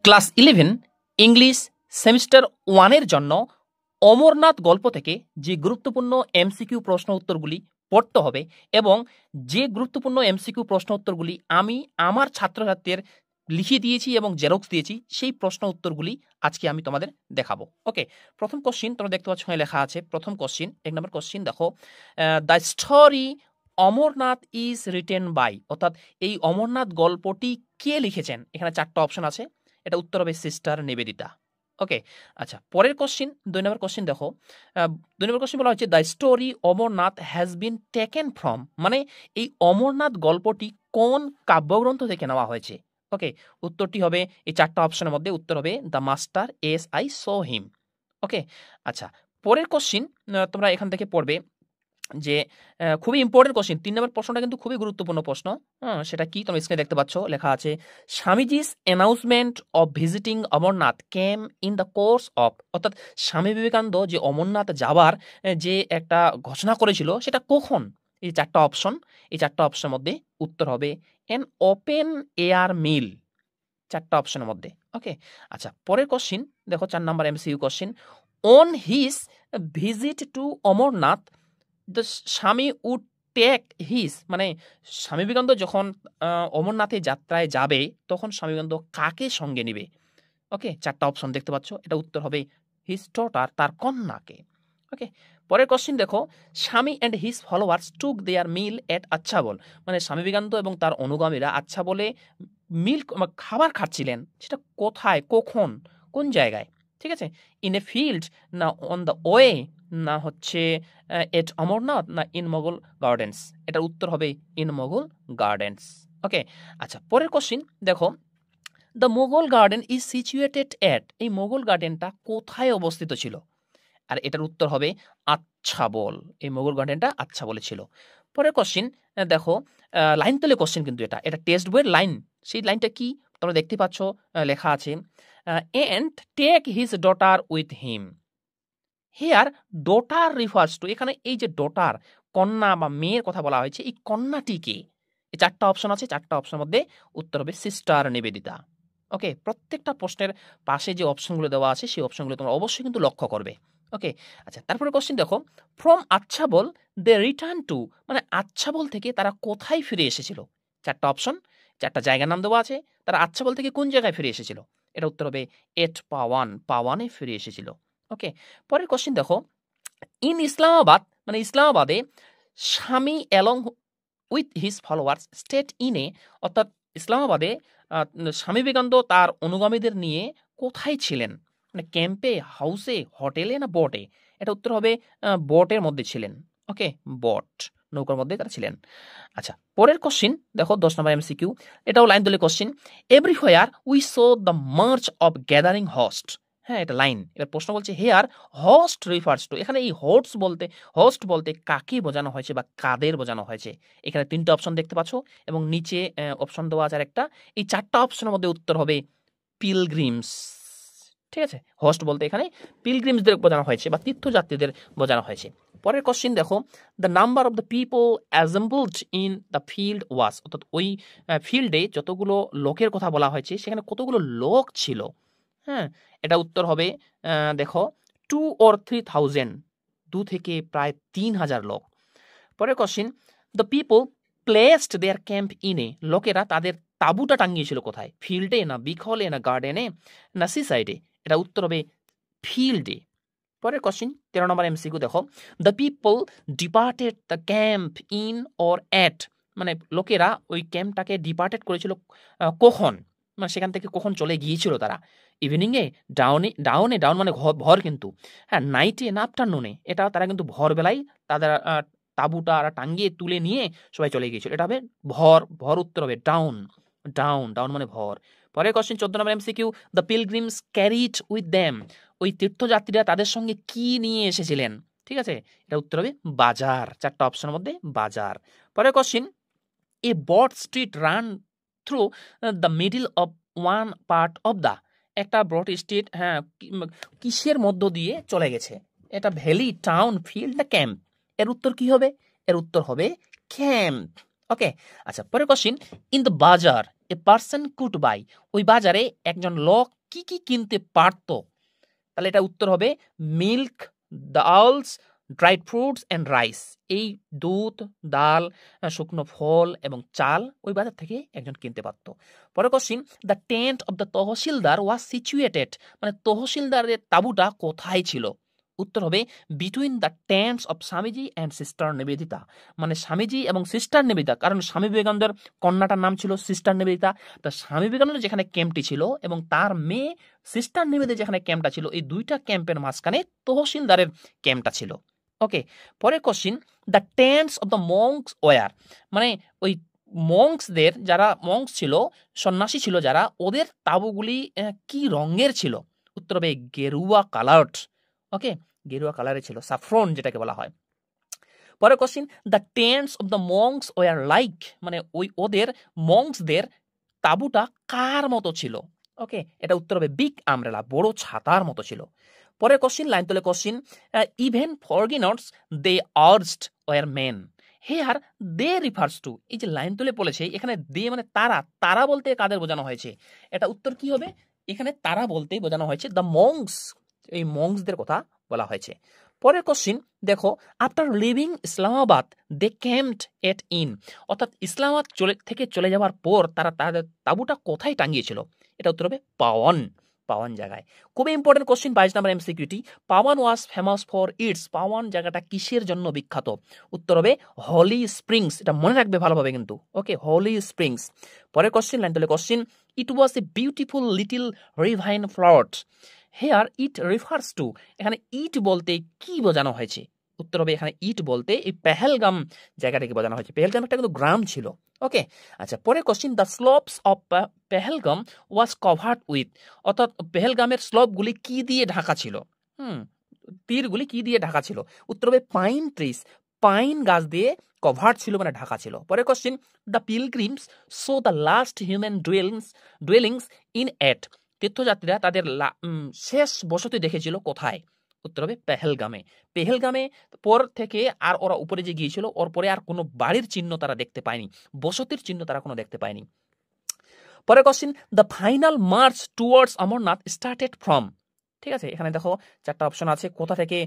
Class 11 English semester 1 এর জন্য অমরনাথ গল্প থেকে যে গুরুত্বপূর্ণ এমসিকিউ প্রশ্ন উত্তরগুলি পড়তে হবে এবং যে গুরুত্বপূর্ণ এমসিকিউ প্রশ্ন উত্তরগুলি আমি আমার ছাত্রছাত্রীদের লিখে দিয়েছি এবং জেরক্স দিয়েছি সেই প্রশ্ন উত্তরগুলি আজকে আমি তোমাদের দেখাবো। ওকে, প্রথম কোশ্চিন তোমরা দেখতে পাচ্ছ লেখা আছে। প্রথম কোশ্চিন, 1 নম্বর কোশ্চিন দেখো, the story Amarnath is written by, অর্থাৎ এই অমরনাথ গল্পটি কে লিখেছেন। এখানে 4টা অপশন আছে, এটা উত্তর হবে সিস্টার নিবেদিতা। ওকে, আচ্ছা পরের কোশ্চিন 2 নম্বর কোশ্চিন দেখো, 2 নম্বর কোশ্চিন বলা হচ্ছে the story Amarnath has been taken from, মানে এই অমরনাথ গল্পটি কোন কাব্যগ্রন্থ থেকে নেওয়া হয়েছে। ওকে, উত্তরটি হবে এই 4টা অপশনের মধ্যে উত্তর হবে the master as I saw him. Okay, আচ্ছা পরের কোশ্চিন তোমরা এখান থেকে পড়বে যে খুবই ইম্পর্টেন্ট কোশ্চিন। 3 নম্বর প্রশ্নটা কিন্তু খুবই গুরুত্বপূর্ণ প্রশ্ন। সেটা কি তোমরা স্ক্রিনে দেখতে পাচ্ছ, লেখা আছে Swamiji's announcement of visiting Amarnath came in the course of, অর্থাৎ স্বামী বিবেকানন্দ যে অমরনাথ যাবার যে একটা ঘোষণা করেছিল সেটা কখন। এই 4টা অপশন, এই 4টা অপশনের মধ্যে উত্তর হবে এন ওপেন এয়ার মিল, 4টা অপশনের মধ্যে। ওকে, আচ্ছা পরের কোশ্চিন দেখো 4 নম্বর MCQ question, on his visit to Amarnath the Swami would take his, মানে স্বামী বিবেকানন্দ যখন অমরনাথে যাত্রায় যাবে তখন স্বামী বিবেকানন্দ কাকে সঙ্গে নিবে। ওকে, 4টা অপশন দেখতে পাচ্ছ, এটা উত্তর হবে হিজ ডটার, তার কন্যাকে। ওকে, পরের কোশ্চিন দেখো, স্বামী অ্যান্ড হিজ ফলোয়ার্স টুক দেয়ার মিল এট আচ্ছাবল, মানে স্বামী বিবেকানন্দ এবং তার অনুগামীরা আচ্ছাবলে মিল খাবার খাচ্ছিলেন, সেটা কোথায়, কখন, কোন জায়গায়। ঠিক আছে, ইন এ ফিল্ড না অন দ্য ওয়ে না হচ্ছে এট অমরনাথ না ইন মোগল গার্ডেন্স, এটার উত্তর হবে ইন মোগল গার্ডেন্স। ওকে, আচ্ছা পরের কোশ্চিন দেখো, the Mughal garden is situated at, এই মোগল গার্ডেনটা কোথায় অবস্থিত ছিল, আর এটার উত্তর হবে আচ্ছাবল, এই মোগল গার্ডেনটা আচ্ছাবলে ছিল। পরের কোশ্চিন দেখো, লাইন তলে কোশ্চিন কিন্তু এটা টেক্সট বইয়ের লাইন, সেই লাইনটা কি তোমরা দেখতে পাচ্ছ, লেখা আছে and take his daughter with him. Here daughter refers to, এখানে এই যে ডটার কন্যা বা মেয়ের কথা বলা হয়েছে, এই কন্যাটিকে, এই 4টা অপশন আছে, 4টা অপশনের মধ্যে উত্তর হবে সিস্টার নিবেদিতা। ওকে, প্রত্যেকটা প্রশ্নের পাশে যে অপশনগুলো দেওয়া আছে সেই অপশনগুলো তোমরা অবশ্যই কিন্তু লক্ষ্য করবে। ওকে, আচ্ছা তারপরে কোশ্চেন দেখো, ফ্রম আচ্ছাবল দে রিটার্ন টু, মানে আচ্ছাবল থেকে তারা কোথায় ফিরে এসেছিল। 4টা অপশন, 4টা জায়গার নাম দেওয়া আছে, তারা আচ্ছাবল থেকে কোন জায়গায় ফিরে এসেছিল, এটা উত্তর হবে এট পাওয়ান, পাওয়ানে ফিরে এসেছিল। ওকে, পরের কোশ্চেন দেখো, ইন ইসলামাবাদ, মানে ইসলামাবাদে স্বামী along with his followers state in a, অর্থাৎ ইসলামাবাদে স্বামী বিবেকানন্দ তার অনুগামীদের নিয়ে কোথায় ছিলেন, মানে ক্যাম্পে, হাউসে, হোটেলে না বটে, এটা উত্তর হবে বটের মধ্যে ছিলেন। ওকে, বট, নৌকার মধ্যে তারা ছিলেন। আচ্ছা পরের কোশ্চিন দেখো 10 নম্বর এমসিকিউ, এটাও লাইন দলে question, everywhere we so the March of gathering host, হ্যাঁ এটা লাইন। এবার প্রশ্ন বলছে হেয়ার হোস্ট রিফার্স টু, এখানে এই হোস্ট বলতে কাকে বোঝানো হয়েছে বা কাদের বোঝানো হয়েছে। এখানে 3টা অপশন দেখতে পাচ্ছ এবং নিচে অপশন দেওয়া আছে একটা, এই 4টা অপশনের মধ্যে উত্তর হবে পিলগ্রিমস। ঠিক আছে, হোস্ট বলতে এখানে পিলগ্রিমসদের বোঝানো হয়েছে বা তীর্থযাত্রীদের বোঝানো হয়েছে। পরের কোশ্চিন দেখো, the number of the people assembled in the field ওয়াজ, অর্থাৎ ওই ফিল্ডে যতগুলো লোকের কথা বলা হয়েছে সেখানে কতগুলো লোক ছিল। হ্যাঁ, এটা উত্তর হবে দেখো 2 or 3,000, 2 থেকে প্রায় 3,000 লোক। পরের question, the people placed their camp ইনে, লোকেরা তাদের তাঁবুটা টাঙিয়েছিল কোথায়, ফিল্ডে না বিগ হলে না গার্ডেনে না সি সাইডে, এটা উত্তর হবে ফিল্ডে। পরের কোশ্চিন 13 নম্বর এমসিকিউ দেখো, the people departed the camp in or at, মানে লোকেরা ওই ক্যাম্পটাকে ডিপার্টেড করেছিল কখন, মানে সেখান থেকে কখন চলে গিয়েছিল তারা, ইভিনিংয়ে, ডাউন মানে ভর কিন্তু, হ্যাঁ নাইটে না আফটারনুনে, এটা তারা কিন্তু ভোরবেলায় তাদের তাঁবুটা টাঙ্গিয়ে তুলে নিয়ে সবাই চলে গিয়েছিল, এটা হবে ভর উত্তর হবে ডাউন মানে ভর। পরের কোশ্চেন 14 নম্বর MCQ, the pilgrims carried with them, ওই তীর্থযাত্রীরা তাদের সঙ্গে কি নিয়ে এসেছিলেন। ঠিক আছে, এটা উত্তর হবে বাজার, 4টা অপশনের মধ্যে বাজার। পরের question, a broad street run through the middle of one part of the, একটা ব্রড স্ট্রিট, হ্যাঁ কিসের মধ্য দিয়ে চলে গেছে, এটা ভ্যালি, টাউন, ফিল্ড না ক্যাম্প, এর উত্তর কি হবে, এর উত্তর হবে ক্যাম্প। ওকে, আচ্ছা পরের কোশ্চেন, ইন দ্য বাজার এ পার্সন কুড বাই, ওই বাজারে একজন লোক কি কি কিনতে পারত, তাহলে এটা উত্তর হবে milk, dals, dried fruits and rice. এই দুধ, ডাল, শুকনো ফল এবং চাল ওই বাজার থেকে একজন কিনতে পারত। পরের question, the tent of the তহসিলদার was situated, মানে তহসিলদারের তাঁবুটা কোথায় ছিল? উত্তর হবে between the tents of Swamiji and sister Nivedita, মানে স্বামীজি এবং সিস্টার নিবেদিতা, কারণ স্বামী বিবেকানন্দের কন্যাটার নাম ছিল সিস্টার নিবেদিতা। তা স্বামী বিবেকানন্দের যেখানে ক্যাম্পটি ছিল এবং তার মেয়ে সিস্টার নিবেদিতা যেখানে ক্যাম্পটা ছিল, এই দুইটা ক্যাম্পের মাঝখানে তহসিলদারের ক্যাম্পটা ছিল। ওকে, পরের question, the tents of the monks were, মানে ওই মঙ্কসদের, যারা মঙ্কস ছিল, সন্ন্যাসী ছিল যারা, ওদের তাঁবুগুলি কি রঙের ছিল? উত্তর হবে গেরুয়া কালার্ড। ওকে, গেরুয়া কালারে ছিল, সাফরন যেটাকে বলা হয়। পরের question, the tents of the monks were like, মানে ওই ওদের মঙ্কসদের তাঁবুটা কার মতো ছিল? ওকে, এটা উত্তর হবে বিগ আমব্রেলা, বড় ছাতার মতো ছিল। পরের কোশ্চিন, লাইন তুলে question, even foreigners they urged were men, here they refers to, এই যে লাইন তুলে বলেছে এখানে দে মানে তারা, তারা বলতে কাদের বোঝানো হয়েছে? এটা উত্তর কি হবে? এখানে তারা বলতে বোঝানো হয়েছে দ্য মঙ্কস, এই মঙ্কসদের কথা বলা হয়েছে। পরের কোশ্চিন দেখো, after leaving Islamabad they camped at in, অর্থাৎ ইসলামাবাদ থেকে চলে যাওয়ার পর তারা তাদের তাঁবুটা কোথায় টাঙিয়েছিল? এটা উত্তর হবে পাওয়ান, পাওয়ান জায়গায়। খুবই ইম্পর্টেন্ট কোশ্চিন, 22 নম্বর এমসিকিউটি, Pawan was famous for its, Pawan জায়গাটা কিসের জন্য বিখ্যাত? উত্তর হবে হলি স্প্রিংস, এটা মনে রাখবে ভালোভাবে কিন্তু। Okay, holy springs. পরের কোশ্চিন, লাইন তুলে question, it was a beautiful little ravine flower, here it refers to, এখানে ইট বলতে কি বোঝানো হয়েছে? উত্তর হবে এখানে ইট বলতে এই পেহেলগাম জায়গাটাকে বোঝানো হয়েছে, পেহেলগাম একটা কিন্তু গ্রাম ছিল। ওকে, আচ্ছা, পরে question, the slopes of Pahalgam was covered with, অর্থাৎ পেহেলগামের স্লোপগুলি কি দিয়ে ঢাকা ছিল? তীরগুলি কি দিয়ে ঢাকা ছিল? উত্তর হবে পাইন ট্রিস, পাইন গাছ দিয়ে কভার্ড ছিল, মানে ঢাকা ছিল। পরে question, the pilgrims saw the last human dwellings in at, তীর্থযাত্রীরা তাদের শেষ বসতি দেখেছিল কোথায়? উত্তর হবে পেহেলগামে। পেহেলগামে পর থেকে আর ওরা উপরে যে গিয়েছিল, ওর পরে আর কোনো বাড়ির চিহ্ন তারা দেখতে পায়নি, বসতির চিহ্ন তারা কোনো দেখতে পায়নি। পরে question, the final March towards Amarnath started from, ঠিক আছে, এখানে দেখো চারটা অপশন আছে, কোথা থেকে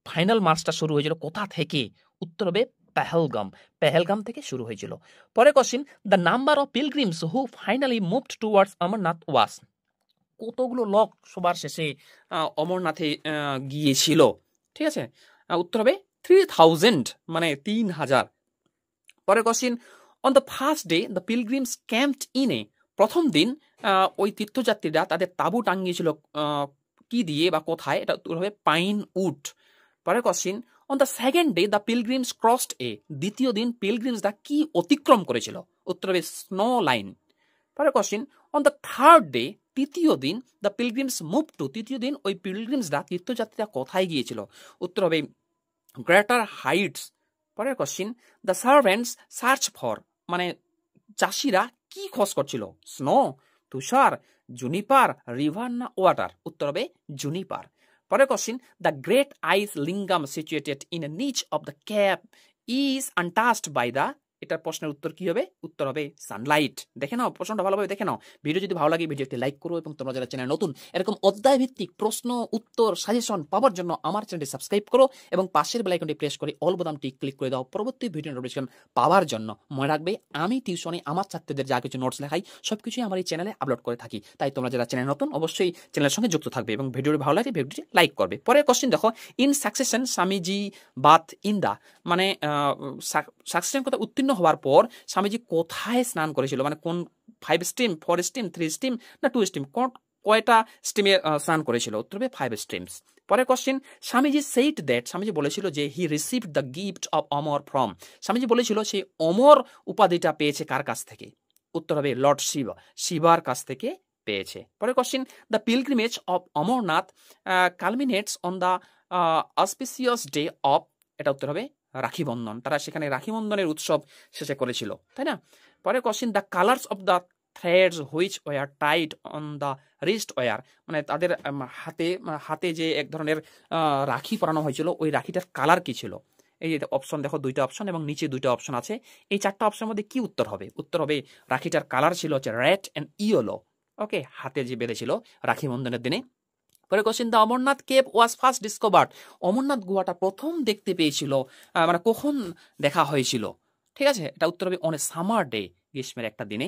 ফাইনাল মার্চটা শুরু হয়েছিল, কোথা থেকে? উত্তর হবে পেহেলগাম, পেহেলগাম থেকে শুরু হয়েছিল। পরে question, the number of pilgrims who finally moved towards Amarnath was, কতগুলো লোক সবার শেষে অমরনাথে গিয়েছিল? ঠিক আছে, উত্তর হবে 3000, মানে 3000। পরে question, on the first day the pilgrims camped in a, প্রথম দিন ওই তীর্থযাত্রীরা তাদের তাঁবু টাঙিয়েছিল কি দিয়ে বা কোথায়? এটা উত্তর হবে পাইন উড। পরে question, on the second day the pilgrims crossed a, দ্বিতীয় দিন পিলগ্রিমসরা কি অতিক্রম করেছিল? উত্তর হবে স্নো লাইন। পরে question, on the third day, তৃতীয় দিন, দ্য পিলগ্রিমস মুভ টু, তৃতীয় দিন ওই পিলগ্রিমসরা তীর্থযাত্রীরা কোথায় গিয়েছিল? উত্তর হবে গ্রেটার হাইটস। পরের question, the servants search for, মানে চাষিরা কি খোঁজ করছিল? স্নো, তুষার, জুনিপার, রিভার না ওয়াটার? উত্তর হবে জুনিপার। পরের question, the great ice lingam situated in a niche of the cave is untouched by the, এটার প্রশ্নের উত্তর কি হবে? উত্তর হবে সানলাইট। দেখে নাও, প্রশ্নটা ভালোভাবে দেখে নাও। ভিডিও যদি ভালো লাগে ভিডিও একটি লাইক করো, এবং তোমরা যারা চ্যানেল নতুন এরকম অধ্যায় ভিত্তিক প্রশ্ন উত্তর সাজেশন পাওয়ার জন্য আমার চ্যানেলটি সাবস্ক্রাইব করো এবং পাশের বেল আইকনটি প্রেস করে অল বোতামটি ক্লিক করে দাও পরবর্তী ভিডিও নোটিফিকেশন পাওয়ার জন্য। মনে রাখবে, আমি টিউশনে আমার ছাত্রদের যা কিছু নোটস লেখাই সবকিছুই আমার এই চ্যানেলে আপলোড করে থাকি, তাই তোমরা যারা চ্যানেল নতুন অবশ্যই চ্যানেলের সঙ্গে যুক্ত থাকবে এবং ভিডিওটি ভালো লাগে ভিডিওটি লাইক করবে। পরের কোশ্চেন দেখো, in succession Swamiji bath in the, মানে সাকসেশন কথা উত্তীর্ণ হওয়ার পর স্বামীজি কোথায় স্নান করেছিল? মানে কোন 5 স্ট্রিম, 4 স্ট্রিম, 3 স্ট্রিম না 2 স্ট্রিম, কয়টা স্ট্রিমে স্নান করেছিল? উত্তর হবে 5 স্ট্রিমস। পরের question, Swamiji said that, Swamiji বলেছিল যে হি received the gift of Amar from, Swamiji বলেছিল সে অমর উপাধিটা পেয়েছে কার কাছ থেকে? উত্তর হবে লর্ড শিবা, শিবার কাছ থেকে পেয়েছে। পরের question, the pilgrimage of Amarnath culminates on the auspicious day of, এটা উত্তর হবে রাখি বন্ধন, তারা সেখানে রাখি বন্ধনের উৎসব শেষে করেছিল, তাই না? পরে question, the colours of the threads which were tied on the wrist were, মানে তাদের হাতে যে এক ধরনের রাখি পরানো হয়েছিল, ওই রাখিটার কালার কি ছিল? এই যে অপশন দেখো, 2টা অপশন এবং নিচে 2টা অপশন আছে। এই 4টা অপশনের মধ্যে কি উত্তর হবে? উত্তর হবে রাখিটার কালার ছিল হচ্ছে রেড অ্যান্ড ইয়েলো। ওকে, হাতে যে বেঁধেছিল রাখি বন্ধনের দিনে। পরে question, the Amarnath cave was first discovered. Amarnath গুহাটা প্রথম দেখতে পেয়েছিল, মানে কখন দেখা হয়েছিল? ঠিক আছে, এটা উত্তর হবে অন এ সামার ডে, গ্রীষ্মের একটা দিনে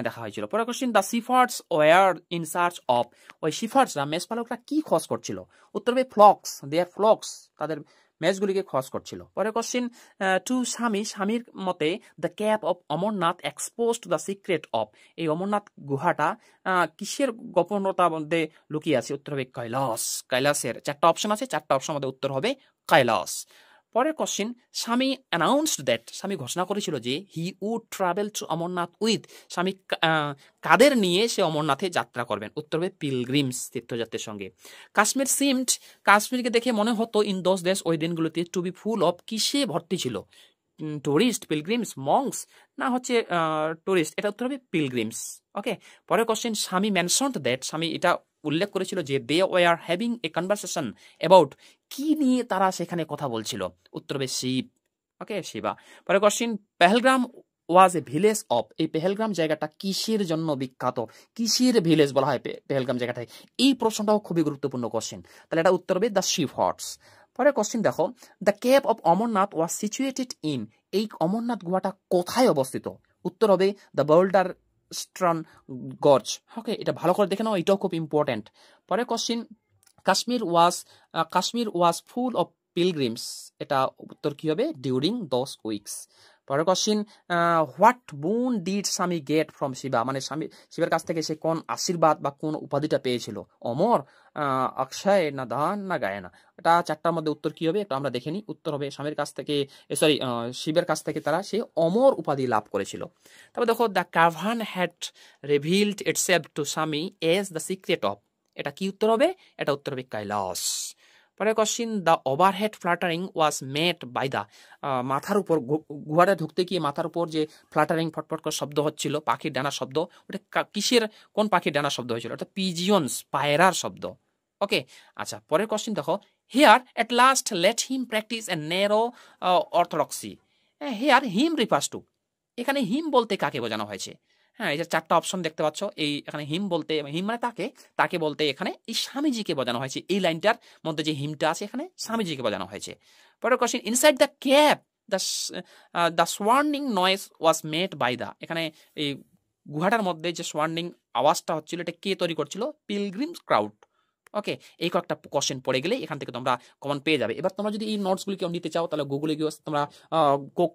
দেখা হয়েছিল। পরে question, the shepherds were in search of. ওই শিফার্ডসরা, মেষপালকরা কি খোঁজ করছিল? উত্তর হবে ফ্লক্স, দেয়ার ফ্লক্স, তাদের মেষগুলিকে খোঁজ করছিল। পরে কোশ্চেন, টু স্বামীর মতে the cap of Amarnath exposed the secret of. এই অমরনাথ গুহাটা কিসের গোপনতার মধ্যে লুকিয়ে আছে? উত্তর হবে কৈলাস, কৈলাসের। 4টা অপশন আছে, 4টা অপশনের মধ্যে উত্তর হবে কৈলাস। পরের কোশ্চেন, স্বামী অ্যানাউন্সড দ্যাট, স্বামী ঘোষণা করেছিল যে he would travel to Amarnath with. Swami কাদের নিয়ে সে অমরনাথে যাত্রা করবেন? উত্তর হবে পিলগ্রিমস, তীর্থযাত্রীর সঙ্গে। কাশ্মীর সিমড, কাশ্মীরকে দেখে মনে হতো ইন দোজ ডেজ, ওই দিনগুলোতে, টু বি ফুল অফ, কিসে ভর্তি ছিল? টুরিস্ট, পিলগ্রিমস, মংস, না হচ্ছে টুরিস্ট? এটা উত্তর হবে পিলগ্রিমস। ওকে, পরের কোশ্চেন, স্বামী মেনশনড দ্যাট, স্বামী এটা উল্লেখ করেছিল যে they were having a conversation about, কি নিয়ে তারা সেখানে কথা বলছিল? উত্তর হবে শিব। ওকে, শিবা। পরের question, Pahalgam was a village of. এই পেহেলগ্রাম জায়গাটা কিসের জন্য বিখ্যাত? কিসের ভিলেজ বলা হয় পেহেলগ্রাম জায়গাটায়? এই প্রশ্নটাও খুবই গুরুত্বপূর্ণ কোশ্চেন। তাহলে এটা উত্তর হবে দ্য শিফার্ডস। পরের কোশ্চেন দেখো, the cave of Amarnath was situated in. এই অমরনাথ গুহাটা কোথায় অবস্থিত? উত্তর হবে the boulder strewn gorge. Okay, এটা ভালো করে দেখে নাও, এটাও খুব ইম্পর্টেন্ট। পরের question, Kashmir was full of pilgrims. এটা উত্তর কি হবে? During those weeks. পরের question, what boon did Swami get from Shiva. মানে স্বামী শিবের কাছ থেকে সে কোন আশীর্বাদ বা কোন উপাধিটা পেয়েছিল? অমর, অক্ষয়, না দান, না গায়না। এটা 4টার মধ্যে উত্তর কি হবে? এটা আমরা দেখে নিই। উত্তর হবে স্বামীর কাছ থেকে, শিবের কাছ থেকে তারা সে অমর উপাধি লাভ করেছিল। তারপর দেখো, the cavern had revealed itself to Swami as the secret of. এটা কি উত্তর হবে? এটা উত্তর হবে কৈলাস। পরের question, the overhead fluttering was made by the. মাথার উপর, গুহাটা ঢুকতে গিয়ে মাথার উপর যে ফ্লাটারিং, ফটফট করে শব্দ হচ্ছিল, পাখির ডানার শব্দ, ওটা কিসের, কোন পাখির ডানার শব্দ হয়েছিল? ওটা পিজিয়ন্স, পায়রার শব্দ। ওকে, আচ্ছা, পরের কোশ্চিন দেখো, here at last let him practice a narrow orthodoxy. Here him refers to. এখানে হিম বলতে কাকে বোঝানো হয়েছে? হ্যাঁ, এই যে 4টা অপশন দেখতে পাচ্ছ, এই এখানে হিম বলতে, হিম মানে তাকে বলতে এখানে এই স্বামীজিকে বোঝানো হয়েছে। এই লাইনটার মধ্যে যে হিমটা আছে এখানে স্বামীজিকে বোঝানো হয়েছে। পরের question, inside the cave the swarming noise was made by the. এখানে এই গুহাটার মধ্যে যে সোয়ার্নিং আওয়াজটা হচ্ছিল, এটা কে তৈরি করছিল? Pilgrim's crowd. ওকে, এই কয়েকটা কোশ্চেন পড়ে গেলে এখান থেকে তোমরা কমন পেয়ে যাবে। এবার তোমরা যদি এই নোটসগুলি কেউ নিতে চাও, তাহলে গুগলে গিয়ে তোমরা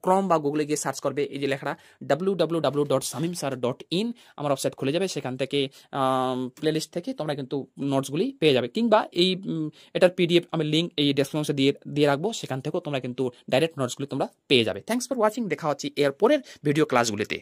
ক্রম বা গুগলে গিয়ে সার্চ করবে এই যে লেখাটা www.samimsir.in। আমার ওয়েবসাইট খুলে যাবে, সেখান থেকে প্লেলিস্ট থেকে তোমরা কিন্তু নোটসগুলি পেয়ে যাবে। কিংবা এই এটার পিডিএফ আমি লিঙ্ক এই ডেসক্রিপশনে দিয়ে রাখবো, সেখান থেকেও তোমরা কিন্তু ডাইরেক্ট নোটসগুলি তোমরা পেয়ে যাবে। Thanks for watching. দেখা হচ্ছে এর পরের ভিডিও ক্লাসগুলিতে।